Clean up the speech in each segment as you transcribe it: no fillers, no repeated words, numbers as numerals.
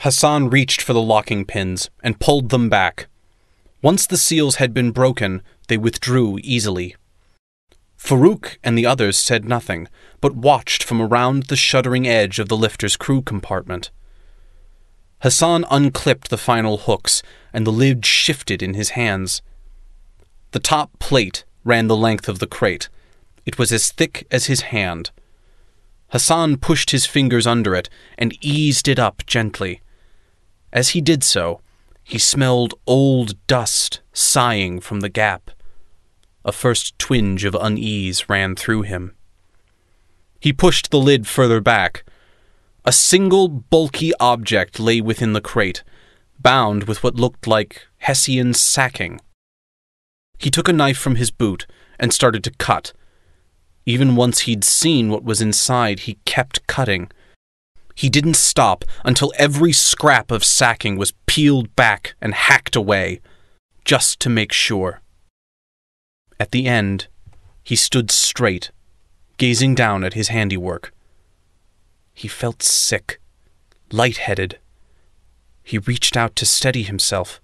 Hassan reached for the locking pins and pulled them back. Once the seals had been broken, they withdrew easily. Farouk and the others said nothing, but watched from around the shuddering edge of the lifter's crew compartment. Hassan unclipped the final hooks, and the lid shifted in his hands. The top plate ran the length of the crate. It was as thick as his hand. Hassan pushed his fingers under it and eased it up gently. As he did so, he smelled old dust sighing from the gap. A first twinge of unease ran through him. He pushed the lid further back. A single bulky object lay within the crate, bound with what looked like Hessian sacking. He took a knife from his boot and started to cut. Even once he'd seen what was inside, he kept cutting. He didn't stop until every scrap of sacking was peeled back and hacked away, just to make sure. At the end, he stood straight, gazing down at his handiwork. He felt sick, lightheaded. He reached out to steady himself.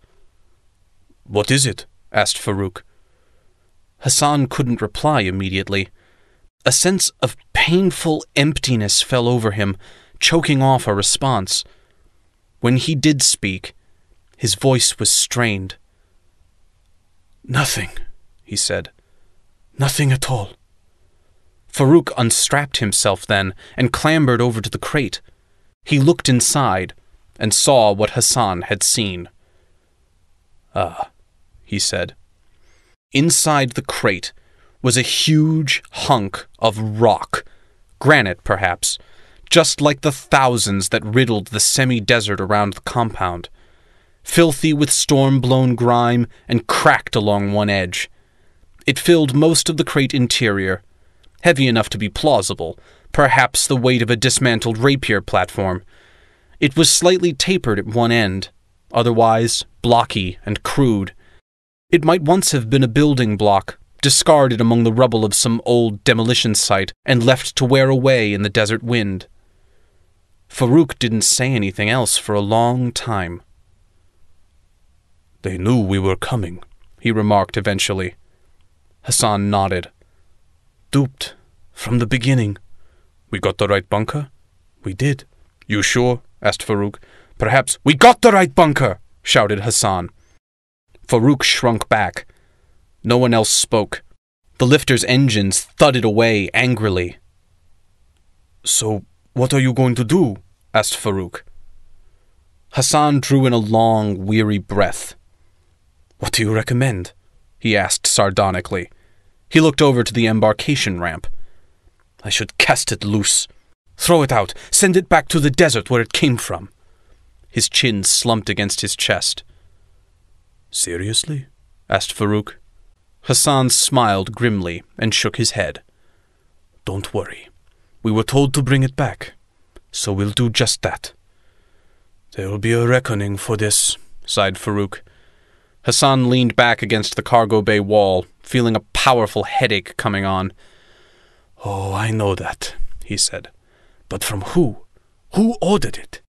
"What is it?" asked Farouk. Hassan couldn't reply immediately. A sense of painful emptiness fell over him, choking off a response. When he did speak, his voice was strained. "Nothing," he said. "Nothing at all." Farouk unstrapped himself then and clambered over to the crate. He looked inside and saw what Hassan had seen. "Ah," he said. Inside the crate was a huge hunk of rock, granite perhaps, just like the thousands that riddled the semi-desert around the compound, filthy with storm-blown grime and cracked along one edge. It filled most of the crate interior, heavy enough to be plausible, perhaps the weight of a dismantled rapier platform. It was slightly tapered at one end, otherwise blocky and crude. It might once have been a building block, discarded among the rubble of some old demolition site and left to wear away in the desert wind. Farouk didn't say anything else for a long time. "They knew we were coming," he remarked eventually. Hassan nodded. "Duped. From the beginning." "We got the right bunker?" "We did." "You sure?" asked Farouk. "Perhaps—" "We got the right bunker!" shouted Hassan. Farouk shrunk back. No one else spoke. The lifter's engines thudded away angrily. "So, what are you going to do?" asked Farouk. Hassan drew in a long, weary breath. "What do you recommend?" he asked sardonically. He looked over to the embarkation ramp. "I should cast it loose. Throw it out. Send it back to the desert where it came from." His chin slumped against his chest. "Seriously?" asked Farouk. Hassan smiled grimly and shook his head. "Don't worry. We were told to bring it back, so we'll do just that." "There will be a reckoning for this," sighed Farouk. Hassan leaned back against the cargo bay wall, feeling a powerful headache coming on. "Oh, I know that," he said. "But from who? Who ordered it?"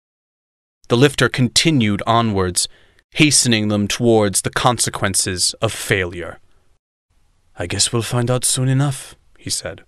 The lifter continued onwards, hastening them towards the consequences of failure. "I guess we'll find out soon enough," he said.